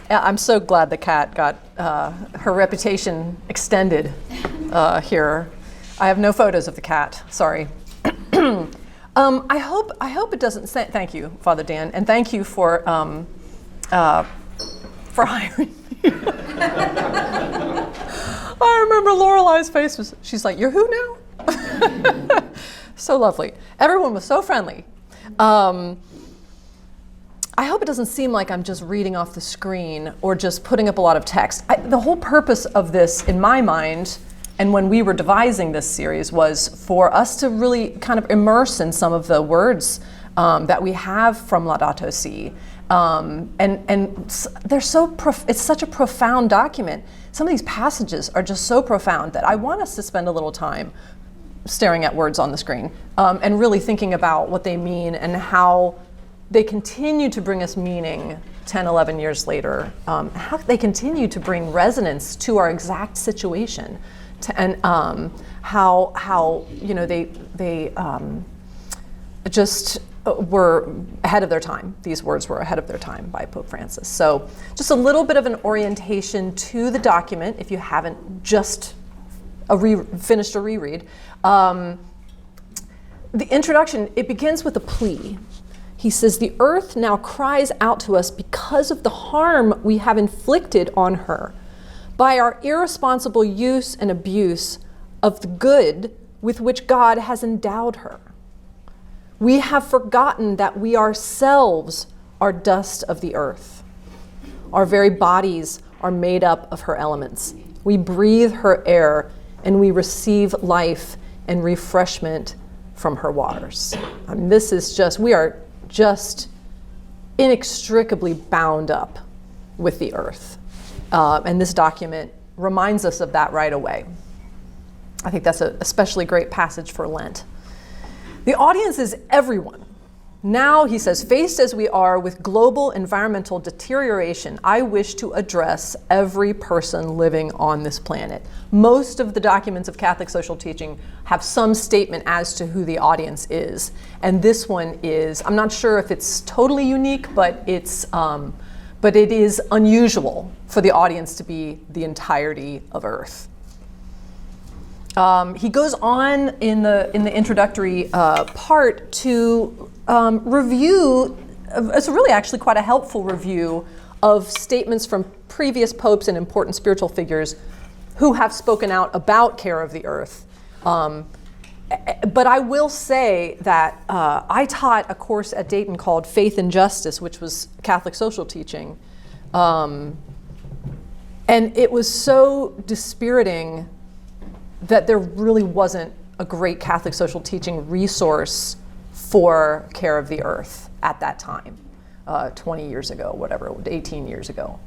Yeah, I'm so glad the cat got her reputation extended here. I have no photos of the cat. Sorry. I hope it doesn't say. Thank you, Father Dan, and thank you for hiring me. I remember Lorelei's face was. She's like, "You're who now?" So lovely. Everyone was so friendly. I hope it doesn't seem like I'm just reading off the screen or just putting up a lot of text. The whole purpose of this, in my mind, and when we were devising this series, was for us to really kind of immerse in some of the words that we have from Laudato Si. And they're it's such a profound document. Some of these passages are just so profound that I want us to spend a little time staring at words on the screen and really thinking about what they mean and how they continue to bring us meaning 10, 11 years later, how they continue to bring resonance to our exact situation, and how they just were ahead of their time. These words were ahead of their time by Pope Francis. So just a little bit of an orientation to the document if you haven't just finished a reread. The introduction, it begins with a plea. He says, "The earth now cries out to us because of the harm we have inflicted on her by our irresponsible use and abuse of the good with which God has endowed her. We have forgotten that we ourselves are dust of the earth. Our very bodies are made up of her elements. We breathe her air and we receive life and refreshment from her waters." I mean, this is just, we are just inextricably bound up with the earth. And this document reminds us of that right away. I think that's an especially great passage for Lent. The audience is everyone. Now, he says, faced as we are with global environmental deterioration, I wish to address every person living on this planet. Most of the documents of Catholic social teaching have some statement as to who the audience is. And this one is, I'm not sure if it's totally unique, but it is unusual for the audience to be the entirety of Earth. He goes on in the introductory part to review. It's really actually quite a helpful review of statements from previous popes and important spiritual figures who have spoken out about care of the earth. But I will say that I taught a course at Dayton called Faith and Justice, which was Catholic social teaching. And it was so dispiriting that there really wasn't a great Catholic social teaching resource for care of the earth at that time, 20 years ago, whatever, 18 years ago.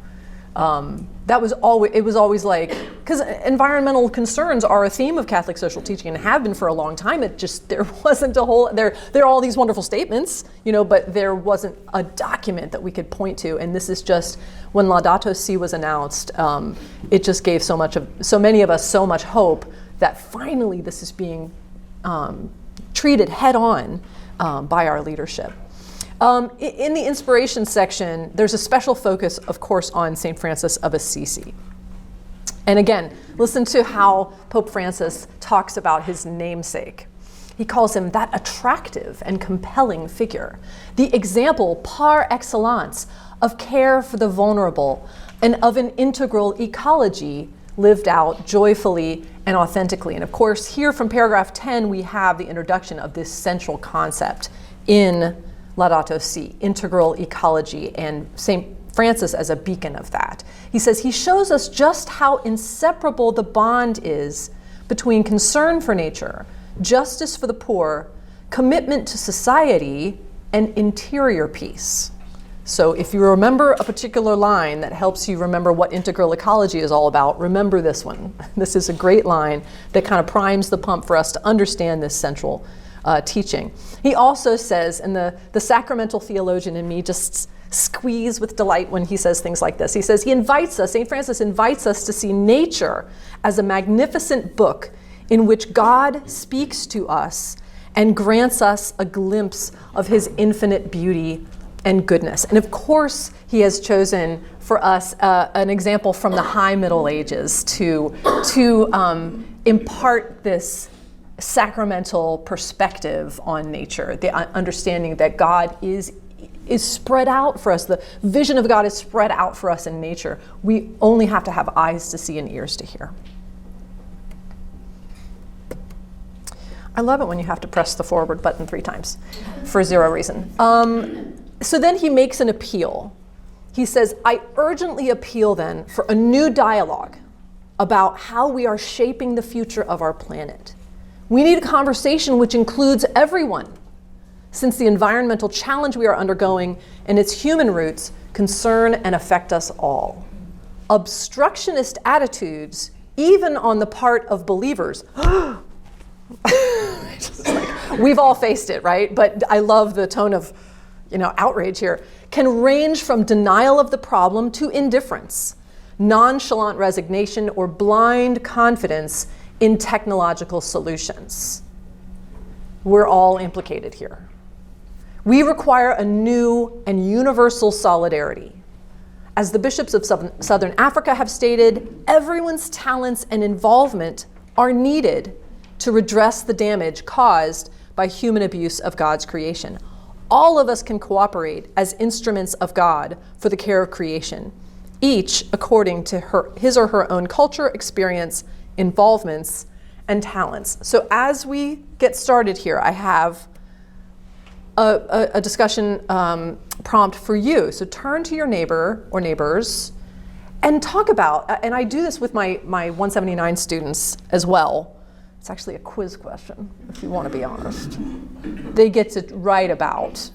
That was always, it was always like, because environmental concerns are a theme of Catholic social teaching and have been for a long time. It just, there wasn't a whole, there are all these wonderful statements, but there wasn't a document that we could point to. And this is just, when Laudato Si was announced, it just gave so many of us so much hope that finally this is being treated head on by our leadership. In the inspiration section, there's a special focus, of course, on St. Francis of Assisi. And again, listen to how Pope Francis talks about his namesake. He calls him that attractive and compelling figure, the example par excellence of care for the vulnerable and of an integral ecology lived out joyfully and authentically. And of course, here from paragraph 10, we have the introduction of this central concept in Laudato Si, integral ecology, and St. Francis as a beacon of that. He says he shows us just how inseparable the bond is between concern for nature, justice for the poor, commitment to society, and interior peace. So if you remember a particular line that helps you remember what integral ecology is all about, remember this one. This is a great line that kind of primes the pump for us to understand this central teaching. He also says, and the sacramental theologian in me just squeeze with delight when he says things like this. He says, St. Francis invites us to see nature as a magnificent book in which God speaks to us and grants us a glimpse of his infinite beauty and goodness. And of course, he has chosen for us an example from the High Middle Ages to impart this sacramental perspective on nature, the understanding that God is spread out for us. The vision of God is spread out for us in nature. We only have to have eyes to see and ears to hear. I love it when you have to press the forward button 3 times for 0 reason. So then he makes an appeal. He says, I urgently appeal then for a new dialogue about how we are shaping the future of our planet. We need a conversation which includes everyone, since the environmental challenge we are undergoing and its human roots concern and affect us all. Obstructionist attitudes, even on the part of believers, we've all faced it, right? But I love the tone of outrage here, can range from denial of the problem to indifference, nonchalant resignation, or blind confidence in technological solutions. We're all implicated here. We require a new and universal solidarity. As the bishops of Southern Africa have stated, everyone's talents and involvement are needed to redress the damage caused by human abuse of God's creation. All of us can cooperate as instruments of God for the care of creation, each according to his or her own culture, experience, involvements, and talents. So as we get started here, I have a discussion prompt for you. So turn to your neighbor or neighbors and talk about, and I do this with my 179 students as well. It's actually a quiz question, if you want to be honest. They get to write about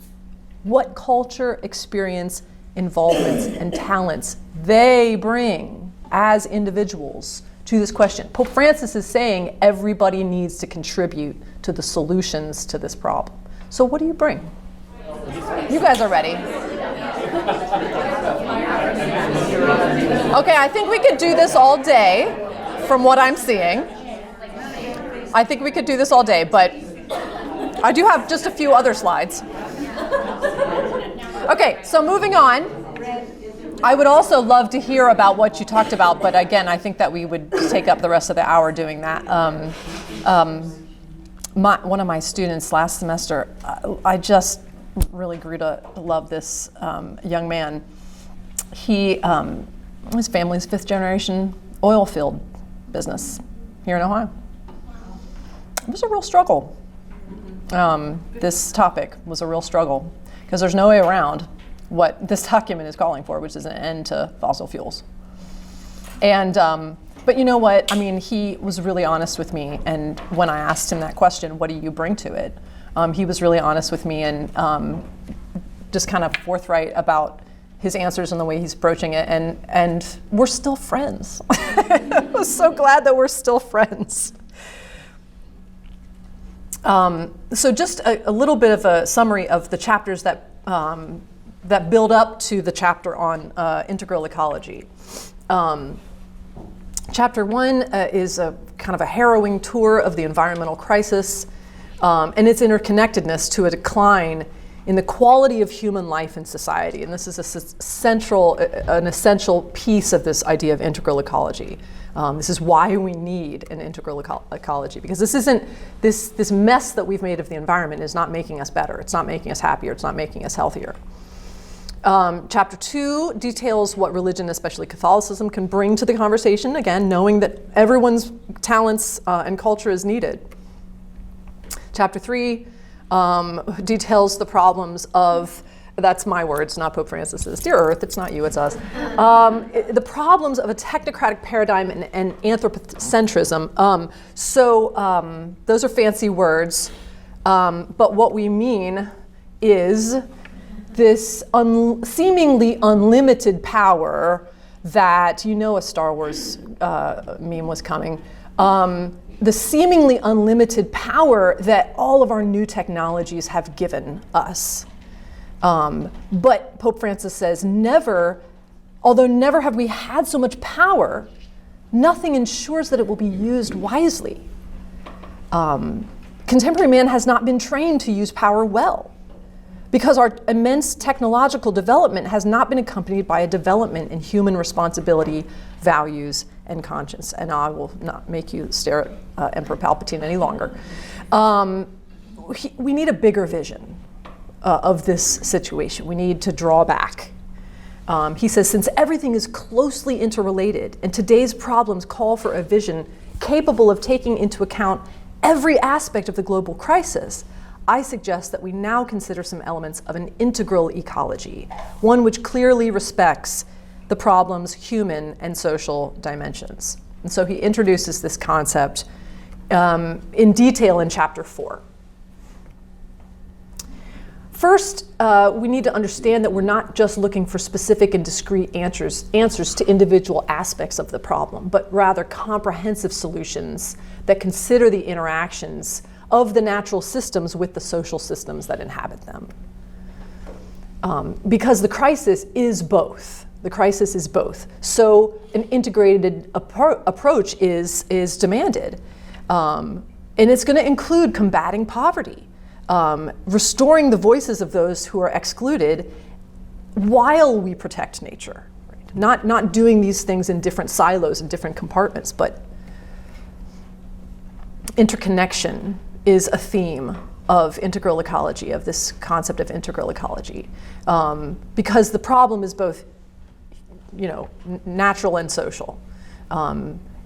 what culture, experience, involvements, and talents they bring as individuals to this question. Pope Francis is saying everybody needs to contribute to the solutions to this problem. So what do you bring? You guys are ready. Okay, I think we could do this all day from what I'm seeing. I think we could do this all day, but I do have just a few other slides. Okay, so moving on. I would also love to hear about what you talked about, but again, I think that we would take up the rest of the hour doing that. One of my students last semester, I just really grew to love this young man. His family's 5th generation oil field business here in Ohio. It was a real struggle. This topic was a real struggle because there's no way around what this document is calling for, which is an end to fossil fuels. And but you know what? I mean, he was really honest with me, and when I asked him that question, what do you bring to it? He was really honest with me and just kind of forthright about his answers and the way he's approaching it, and we're still friends. I was so glad that we're still friends. So just a little bit of a summary of the chapters that build up to the chapter on integral ecology. Chapter 1 is a kind of a harrowing tour of the environmental crisis and its interconnectedness to a decline in the quality of human life and society. And this is an essential piece of this idea of integral ecology. This is why we need an integral ecology, because this mess that we've made of the environment is not making us better. It's not making us happier. It's not making us healthier. Chapter 2 details what religion, especially Catholicism, can bring to the conversation, again, knowing that everyone's talents and culture is needed. Chapter 3 details the problems of, that's my words, not Pope Francis's, dear Earth, it's not you, it's us, the problems of a technocratic paradigm and anthropocentrism. So those are fancy words, but what we mean is this seemingly unlimited power that, a Star Wars meme was coming, the seemingly unlimited power that all of our new technologies have given us. But Pope Francis says, although never have we had so much power, nothing ensures that it will be used wisely. Contemporary man has not been trained to use power well, because our immense technological development has not been accompanied by a development in human responsibility, values, and conscience. And I will not make you stare at Emperor Palpatine any longer. We need a bigger vision of this situation. We need to draw back. He says, since everything is closely interrelated and today's problems call for a vision capable of taking into account every aspect of the global crisis, I suggest that we now consider some elements of an integral ecology, one which clearly respects the problem's human and social dimensions. And so he introduces this concept in detail in chapter 4. First, we need to understand that we're not just looking for specific and discrete answers to individual aspects of the problem, but rather comprehensive solutions that consider the interactions of the natural systems with the social systems that inhabit them. Because the crisis is both. The crisis is both. So an integrated approach is demanded. And it's going to include combating poverty, restoring the voices of those who are excluded while we protect nature. Right? Not doing these things in different silos and different compartments, but interconnection is a theme of integral ecology, of this concept of integral ecology, because the problem is both, natural and social.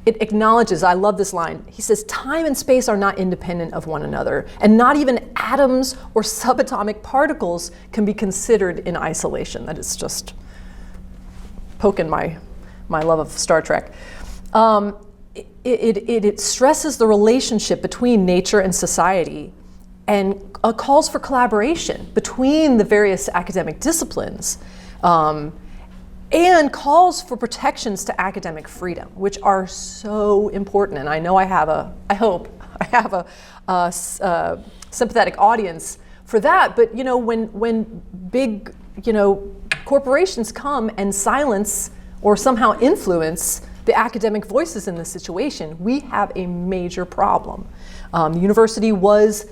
It acknowledges, I love this line, he says, time and space are not independent of one another, and not even atoms or subatomic particles can be considered in isolation. That is just poking my love of Star Trek. It stresses the relationship between nature and society and calls for collaboration between the various academic disciplines, and calls for protections to academic freedom, which are so important. And I know I hope I have a sympathetic audience for that. But when big corporations come and silence or somehow influence the academic voices in this situation, we have a major problem. The university was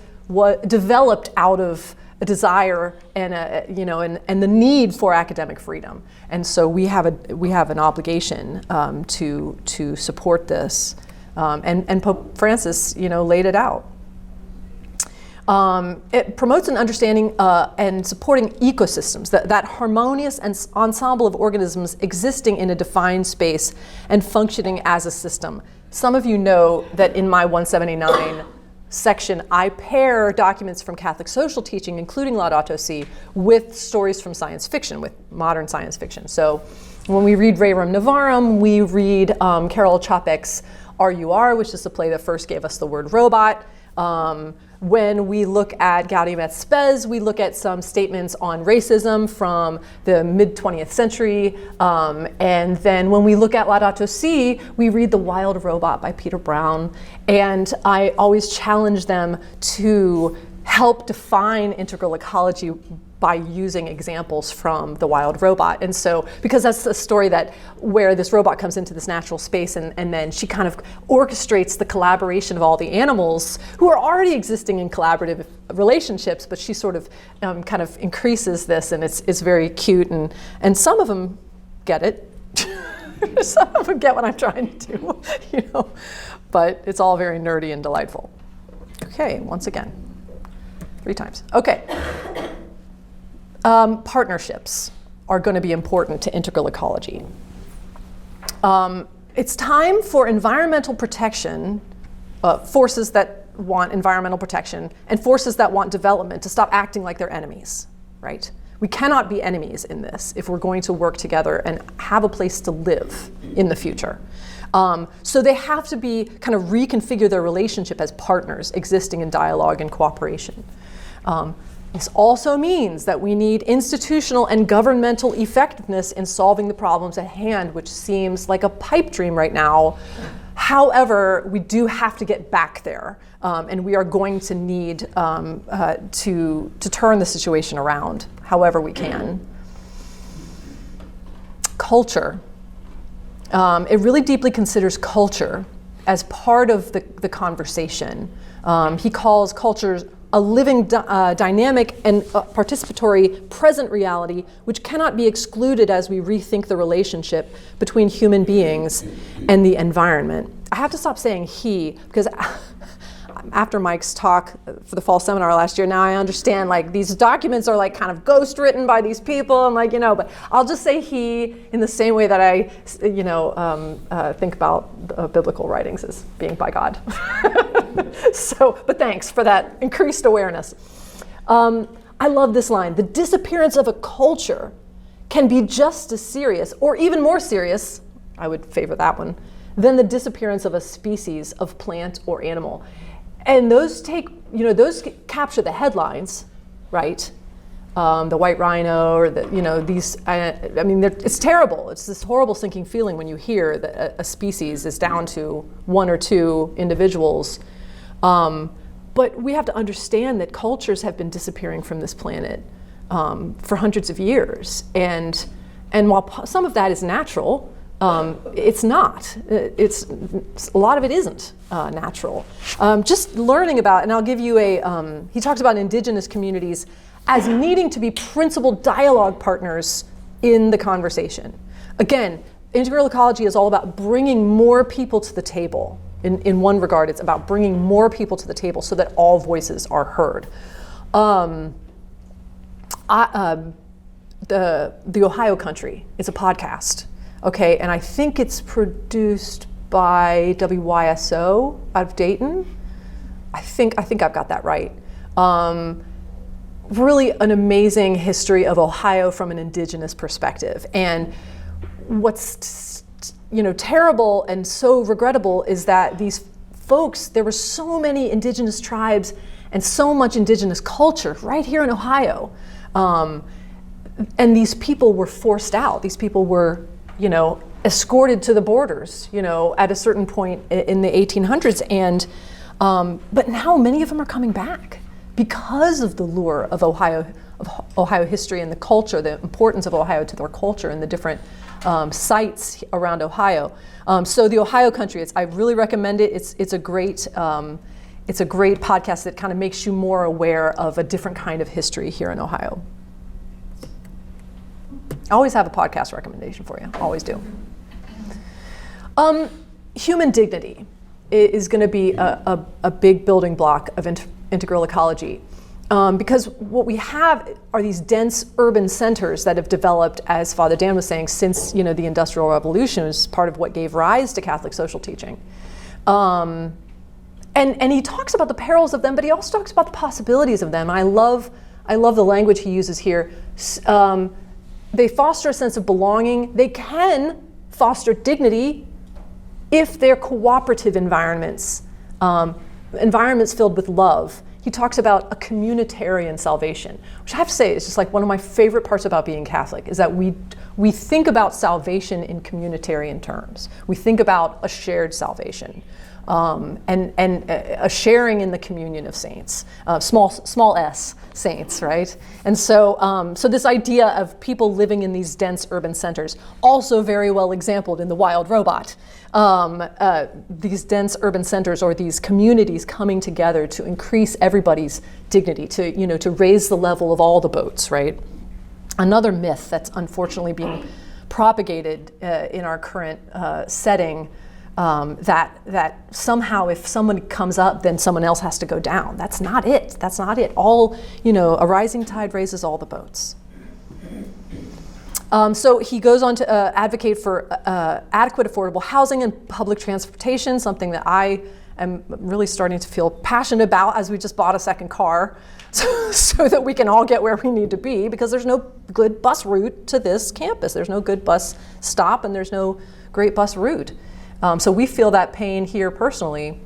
developed out of a desire and and the need for academic freedom, and so we have an obligation to support this, and Pope Francis laid it out. It promotes an understanding and supporting ecosystems, that harmonious ensemble of organisms existing in a defined space and functioning as a system. Some of you know that in my 179 section, I pair documents from Catholic social teaching, including Laudato Si, with stories from science fiction, with modern science fiction. So when we read Rerum Novarum, we read Karol Čapek's RUR, which is the play that first gave us the word robot. When we look at Gaudium et Spes, we look at some statements on racism from the mid-20th century. And then when we look at Laudato Si, we read The Wild Robot by Peter Brown. And I always challenge them to help define integral ecology by using examples from The Wild Robot. And so, because that's a story where this robot comes into this natural space and then she kind of orchestrates the collaboration of all the animals who are already existing in collaborative relationships, but she sort of kind of increases this, and it's very cute, and some of them get it. Some of them get what I'm trying to do, but it's all very nerdy and delightful. Okay, once again, 3 times. Okay. Partnerships are going to be important to integral ecology. It's time for environmental protection, forces that want environmental protection, and forces that want development to stop acting like they're enemies, right? We cannot be enemies in this if we're going to work together and have a place to live in the future. So they have to be kind of reconfigure their relationship as partners existing in dialogue and cooperation. This also means that we need institutional and governmental effectiveness in solving the problems at hand, which seems like a pipe dream right now. However, we do have to get back there, and we are going to need to turn the situation around however we can. Culture. It really deeply considers culture as part of the conversation. He calls culture a living, dynamic, and participatory present reality which cannot be excluded as we rethink the relationship between human beings and the environment. I have to stop saying he, because after Mike's talk for the fall seminar last year, now I understand like these documents are like kind of ghost written by these people, and like, but I'll just say he in the same way that I, think about biblical writings as being by God. But thanks for that increased awareness. I love this line: the disappearance of a culture can be just as serious, or even more serious, I would favor that one, than the disappearance of a species of plant or animal. And those capture the headlines, right? The white rhino, or these. It's terrible. It's this horrible sinking feeling when you hear that a species is down to one or two individuals. But we have to understand that cultures have been disappearing from this planet for hundreds of years, and while some of that is natural, it's not. It's a lot of it isn't natural. Just learning about, and I'll give you he talks about indigenous communities as needing to be principal dialogue partners in the conversation. Again, integral ecology is all about bringing more people to the table. In one regard, it's about bringing more people to the table so that all voices are heard. The Ohio Country is a podcast. Okay, and I think it's produced by WYSO out of Dayton. I think I've got that right. Really an amazing history of Ohio from an indigenous perspective. And what's terrible and so regrettable is that these folks, there were so many indigenous tribes and so much indigenous culture right here in Ohio. And these people were forced out. These people were escorted to the borders, at a certain point in the 1800s. And, but now many of them are coming back because of the lure of Ohio history and the culture, the importance of Ohio to their culture and the different sites around Ohio. So the Ohio Country, I really recommend it. It's a great podcast that kind of makes you more aware of a different kind of history here in Ohio. I always have a podcast recommendation for you. Always do. Human dignity is going to be a big building block of integral ecology, because what we have are these dense urban centers that have developed, as Father Dan was saying, since the Industrial Revolution, is part of what gave rise to Catholic social teaching. And he talks about the perils of them, but he also talks about the possibilities of them. And I love the language he uses here. They foster a sense of belonging. They can foster dignity if they're cooperative environments, environments filled with love. He talks about a communitarian salvation, which I have to say is just like one of my favorite parts about being Catholic, is that we think about salvation in communitarian terms. We think about a shared salvation. And a sharing in the communion of saints, small s saints, right? And so this idea of people living in these dense urban centers, also very well exampled in The Wild Robot. These dense urban centers, or these communities coming together to increase everybody's dignity, to raise the level of all the boats, right? Another myth that's unfortunately being propagated in our current setting. That somehow if someone comes up, then someone else has to go down. That's not it. That's not it. A rising tide raises all the boats. So he goes on to advocate for adequate affordable housing and public transportation, something that I am really starting to feel passionate about, as we just bought a second car so that we can all get where we need to be, because there's no good bus route to this campus. There's no good bus stop, and there's no great bus route. So we feel that pain here personally.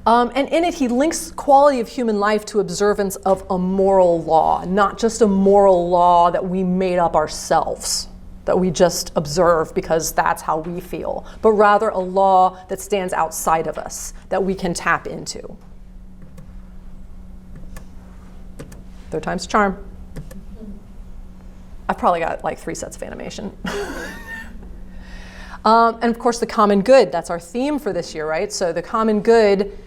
And in it, he links quality of human life to observance of a moral law, not just a moral law that we made up ourselves, that we just observe because that's how we feel, but rather a law that stands outside of us, that we can tap into. Third time's a charm. I've probably got like 3 sets of animation. And of course, the common good, that's our theme for this year, right? So the common good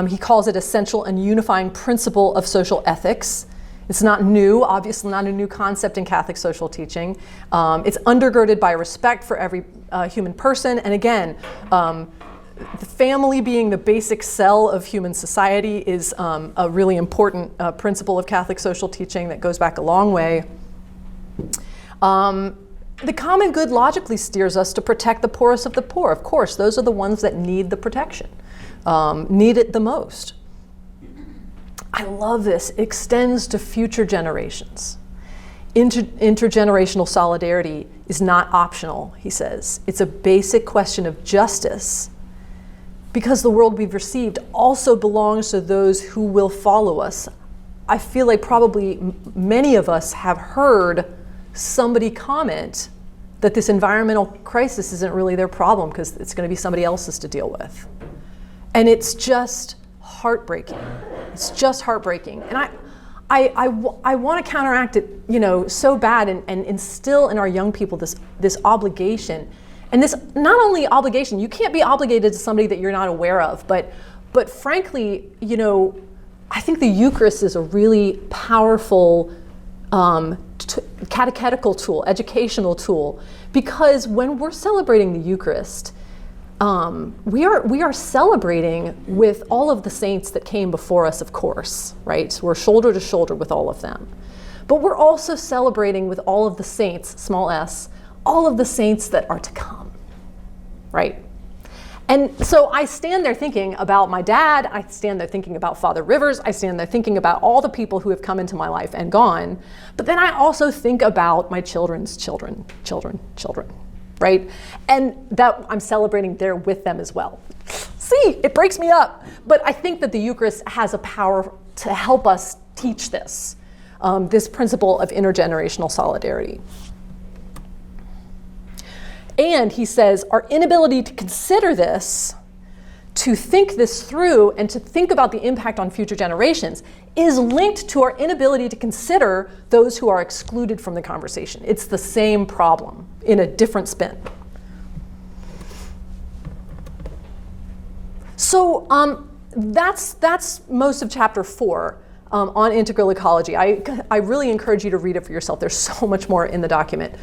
He calls it essential and unifying principle of social ethics. It's not new, obviously not a new concept in Catholic social teaching. It's undergirded by respect for every human person. And again, the family being the basic cell of human society is a really important principle of Catholic social teaching that goes back a long way. The common good logically steers us to protect the poorest of the poor. Of course, those are the ones that need the protection, need it the most. I love this. It extends to future generations. Intergenerational solidarity is not optional, he says. It's a basic question of justice, because the world we've received also belongs to those who will follow us. I feel like probably many of us have heard somebody comment that this environmental crisis isn't really their problem because it's going to be somebody else's to deal with. And it's just heartbreaking. It's just heartbreaking. And I want to counteract it, so bad and instill in our young people this obligation. And this, not only obligation, you can't be obligated to somebody that you're not aware of, but frankly, I think the Eucharist is a really powerful catechetical tool, educational tool, because when we're celebrating the Eucharist, we are celebrating with all of the saints that came before us, of course, right? We're shoulder to shoulder with all of them. But we're also celebrating with all of the saints, small s, all of the saints that are to come, right? And so I stand there thinking about my dad, I stand there thinking about Father Rivers, I stand there thinking about all the people who have come into my life and gone, but then I also think about my children's children, right? And that I'm celebrating there with them as well. See, it breaks me up. But I think that the Eucharist has a power to help us teach this principle of intergenerational solidarity. And he says, our inability to consider this, to think this through and to think about the impact on future generations is linked to our inability to consider those who are excluded from the conversation. It's the same problem in a different spin. So that's most of chapter 4 on integral ecology. I really encourage you to read it for yourself. There's so much more in the document.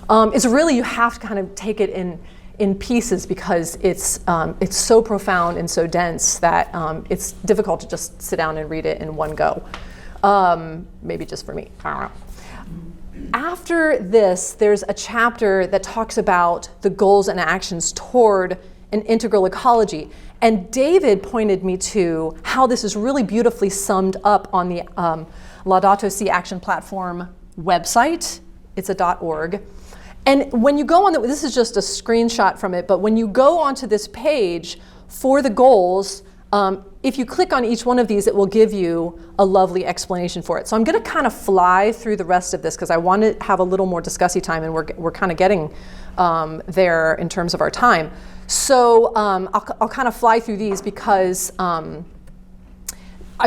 It's really, you have to kind of take it in pieces because it's so profound and so dense that it's difficult to just sit down and read it in one go. Maybe just for me, I don't know. After this, there's a chapter that talks about the goals and actions toward an integral ecology. And David pointed me to how this is really beautifully summed up on the Laudato Si Action Platform website. It's a .org. And when you go on, this is just a screenshot from it, but when you go onto this page for the goals, if you click on each one of these, it will give you a lovely explanation for it. So I'm going to kind of fly through the rest of this because I want to have a little more discussy time, and we're kind of getting there in terms of our time. So I'll kind of fly through these because I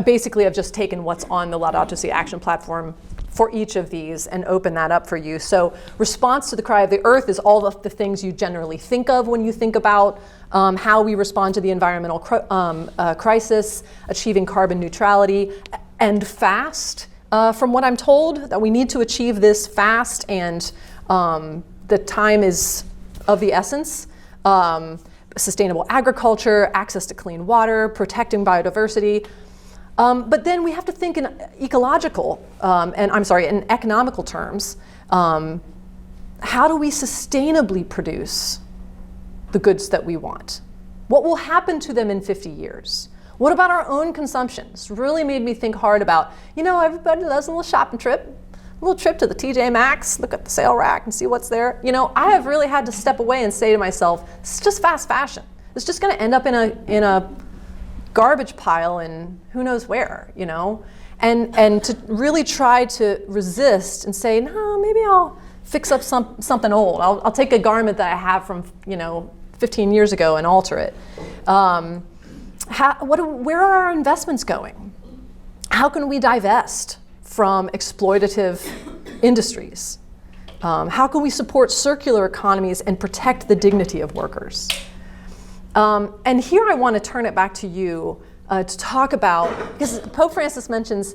basically have just taken what's on the Laudato Si Action Platform for each of these and open that up for you. So response to the cry of the earth is all of the things you generally think of when you think about how we respond to the environmental crisis, achieving carbon neutrality, and fast. From what I'm told, that we need to achieve this fast, and the time is of the essence. Sustainable agriculture, access to clean water, protecting biodiversity. But then we have to think in ecological, in economical terms. How do we sustainably produce the goods that we want? What will happen to them in 50 years? What about our own consumption? It's really made me think hard about, everybody loves a little shopping trip, a little trip to the TJ Maxx, look at the sale rack and see what's there. I have really had to step away and say to myself, it's just fast fashion. It's just going to end up in a garbage pile and who knows where, and to really try to resist and say, no, maybe I'll fix up something old. I'll take a garment that I have from 15 years ago and alter it. Where are our investments going? How can we divest from exploitative industries? How can we support circular economies and protect the dignity of workers? And here I want to turn it back to you to talk about, because Pope Francis mentions,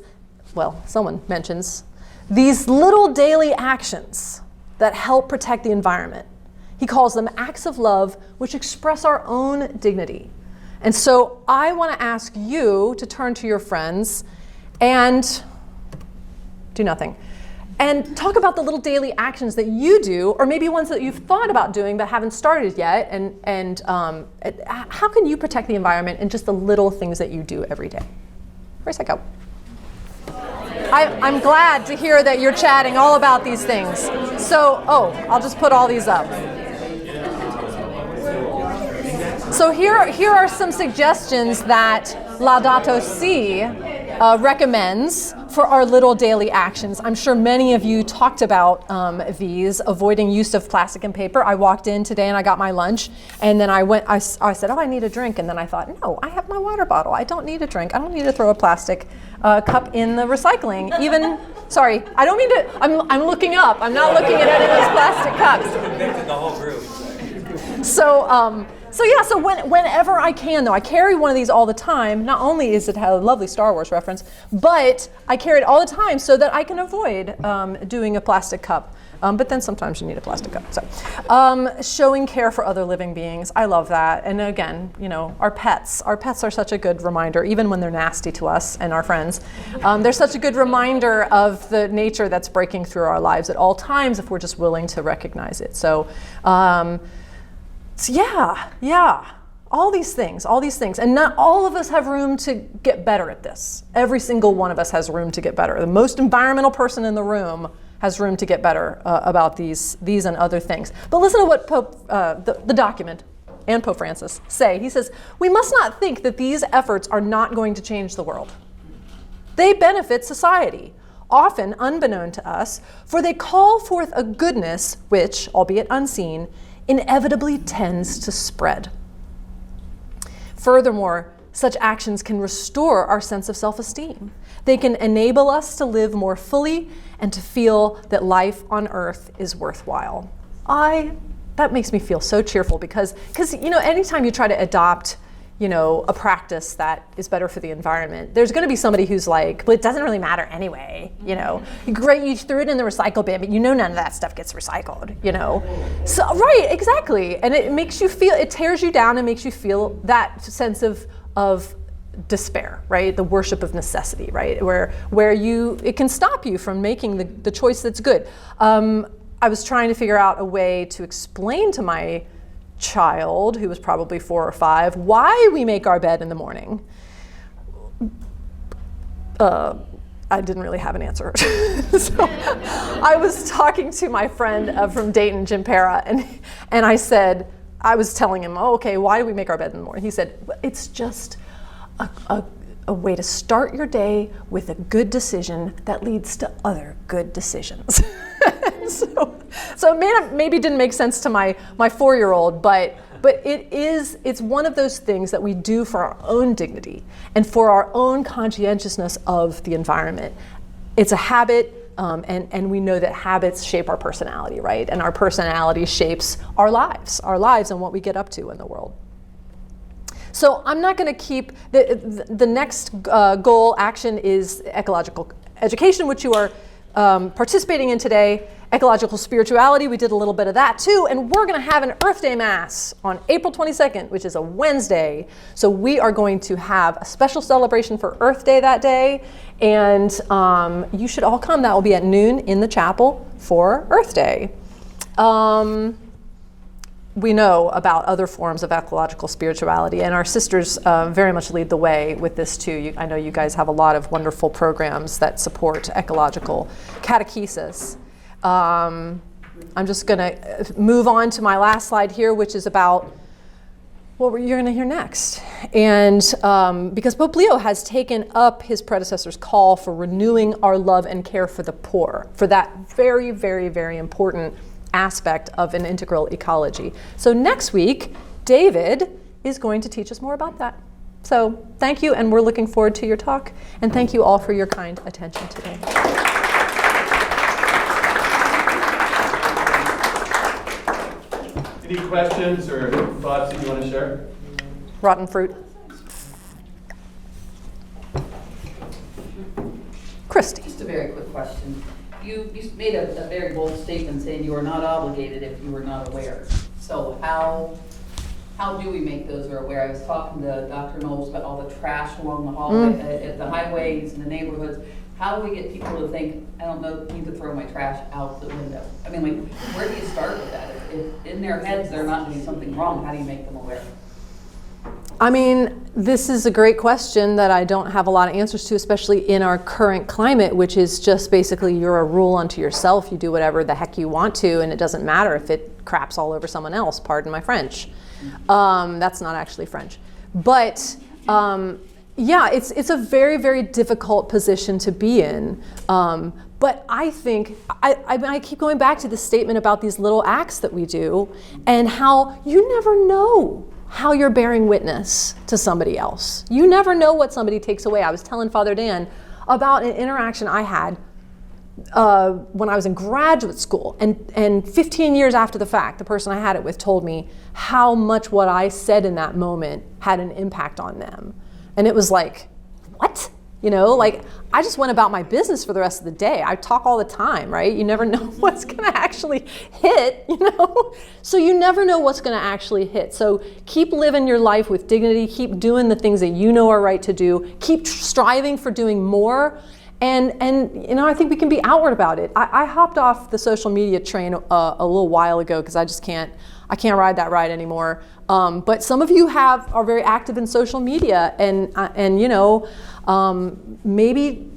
well, someone mentions, these little daily actions that help protect the environment. He calls them acts of love which express our own dignity. And so I want to ask you to turn to your friends and do nothing. And talk about the little daily actions that you do, or maybe ones that you've thought about doing but haven't started yet, and how can you protect the environment in just the little things that you do every day? Where's that go? I'm glad to hear that you're chatting all about these things. So, I'll just put all these up. So here are some suggestions that Laudato Si recommends for our little daily actions. I'm sure many of you talked about these, avoiding use of plastic and paper. I walked in today and I got my lunch, and then I said, I need a drink, and then I thought, no, I have my water bottle. I don't need a drink. I don't need to throw a plastic cup in the recycling. Sorry, I don't mean to, I'm looking up. I'm not looking at any of those plastic cups. Convicted the whole group. So whenever I can, though, I carry one of these all the time. Not only is it a lovely Star Wars reference, but I carry it all the time so that I can avoid doing a plastic cup. But then sometimes you need a plastic cup. So, showing care for other living beings, I love that. And again, our pets are such a good reminder, even when they're nasty to us and our friends. They're such a good reminder of the nature that's breaking through our lives at all times if we're just willing to recognize it. So yeah, all these things. And not all of us have room to get better at this. Every single one of us has room to get better. The most environmental person in the room has room to get better about these and other things. But listen to what the document and Pope Francis say. He says, we must not think that these efforts are not going to change the world. They benefit society, often unbeknown to us, for they call forth a goodness which, albeit unseen, inevitably tends to spread. Furthermore, such actions can restore our sense of self-esteem. They can enable us to live more fully and to feel that life on earth is worthwhile. That makes me feel so cheerful because anytime you try to adopt a practice that is better for the environment, there's going to be somebody who's like, well, it doesn't really matter anyway. Great, you threw it in the recycle bin, but none of that stuff gets recycled. So right, exactly, and it makes you feel, it tears you down and makes you feel that sense of despair, right? The worship of necessity, right? Where it can stop you from making the choice that's good. I was trying to figure out a way to explain to my child, who was probably 4 or 5, why we make our bed in the morning. I didn't really have an answer. So I was talking to my friend from Dayton, Jim Para, and I was telling him, okay, why do we make our bed in the morning? He said, it's just a way to start your day with a good decision that leads to other good decisions. So it maybe didn't make sense to my 4-year-old, but it's one of those things that we do for our own dignity and for our own conscientiousness of the environment. It's a habit, and we know that habits shape our personality, right? And our personality shapes our lives and what we get up to in the world. So I'm not going to keep, the next goal, action is ecological education, which you are participating in today. Ecological spirituality, we did a little bit of that too, and we're going to have an Earth Day Mass on April 22nd, which is a Wednesday. So we are going to have a special celebration for Earth Day that day, and you should all come. That will be at noon in the chapel for Earth Day. We know about other forms of ecological spirituality, and our sisters very much lead the way with this too. I know you guys have a lot of wonderful programs that support ecological catechesis. I'm just going to move on to my last slide here, which is about what you're going to hear next. And because Pope Leo has taken up his predecessor's call for renewing our love and care for the poor, for that very, very, very important aspect of an integral ecology. So next week, David is going to teach us more about that. So thank you, and we're looking forward to your talk. And thank you all for your kind attention today. Any questions or thoughts that you want to share? Rotten fruit. very quick question. You made a very bold statement saying you are not obligated if you were not aware. So how do we make those who are aware? I was talking to Dr. Knowles about all the trash along the hallway, at the highways and the neighborhoods. How do we get people to think, I don't know, need to throw my trash out the window? I mean, like, where do you start with that? If in their heads they're not doing something wrong, how do you make them aware? I mean, this is a great question that I don't have a lot of answers to, especially in our current climate, which is just basically you're a rule unto yourself. You do whatever the heck you want to, and it doesn't matter if it craps all over someone else. Pardon my French. That's not actually French. But yeah, it's a very, very difficult position to be in. But I think, I keep going back to the statement about these little acts that we do and how you never know how you're bearing witness to somebody else. You never know what somebody takes away. I was telling Father Dan about an interaction I had when I was in graduate school, and 15 years after the fact, the person I had it with told me how much what I said in that moment had an impact on them. And it was like, what? You know, like, I just went about my business for the rest of the day. I talk all the time, right? You never know what's gonna actually hit, you know? So you never know what's gonna actually hit. So keep living your life with dignity, keep doing the things that you know are right to do, keep striving for doing more, and you know, I think we can be outward about it. I hopped off the social media train a little while ago because I can't ride that ride anymore. But some of you are very active in social media, and you know, maybe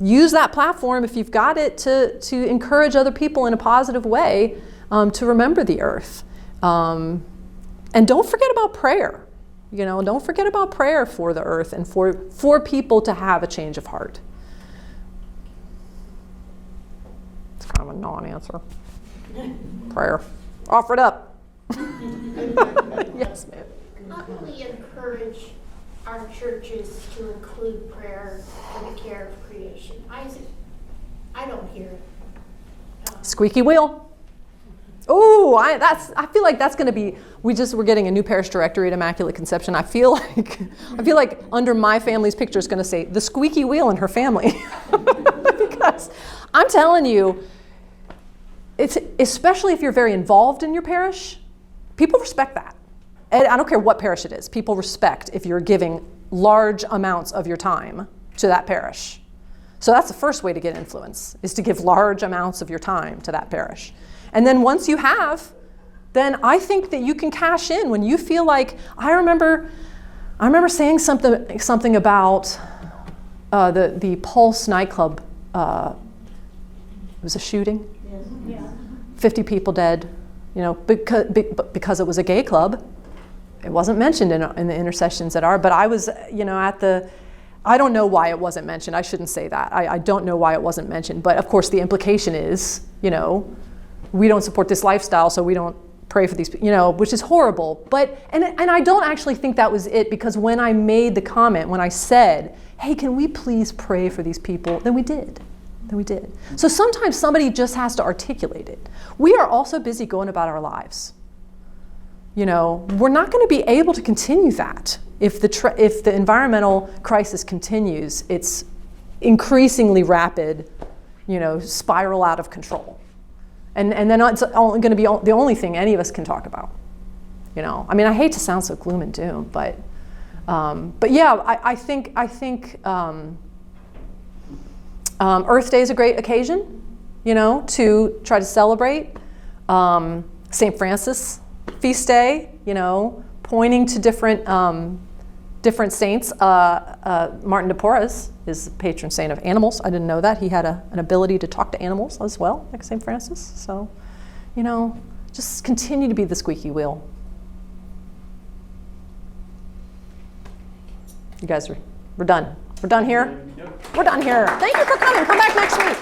use that platform if you've got it to encourage other people in a positive way to remember the earth. And don't forget about prayer. You know, don't forget about prayer for the earth and for people to have a change of heart. It's kind of a non-answer. Prayer. Offer it up. Yes, ma'am. How can we encourage our churches to include prayer for the care of creation? I don't hear it. Squeaky wheel. Oh, I feel like that's going to be. We're getting a new parish directory at Immaculate Conception. I feel like under my family's picture is going to say the squeaky wheel in her family, because I'm telling you, it's especially if you're very involved in your parish. People respect that. And I don't care what parish it is. People respect if you're giving large amounts of your time to that parish. So that's the first way to get influence, is to give large amounts of your time to that parish. And then once you have, then I think that you can cash in when you feel like, I remember saying something about the Pulse nightclub. It was a shooting. Yes. Yeah. 50 people dead. You know, because it was a gay club. It wasn't mentioned in the intercessions at our, but I was, you know, I don't know why it wasn't mentioned. I shouldn't say that. I don't know why it wasn't mentioned. But of course the implication is, you know, we don't support this lifestyle, so we don't pray for these, you know, which is horrible. But, and I don't actually think that was it, because when I made the comment, when I said, hey, can we please pray for these people, then we did. So sometimes somebody just has to articulate it. We are also busy going about our lives. You know, we're not going to be able to continue that if the environmental crisis continues. It's increasingly rapid, you know, spiral out of control, and then it's going to be the only thing any of us can talk about. You know, I mean, I hate to sound so gloom and doom, but yeah, I think. Earth Day is a great occasion, you know, to try to celebrate. St. Francis feast day, you know, pointing to different saints. Martin de Porres is the patron saint of animals. I didn't know that. He had an ability to talk to animals as well, like St. Francis. So, you know, just continue to be the squeaky wheel. You guys, we're done. We're done here? Yep. We're done here. Thank you for coming. Come back next week.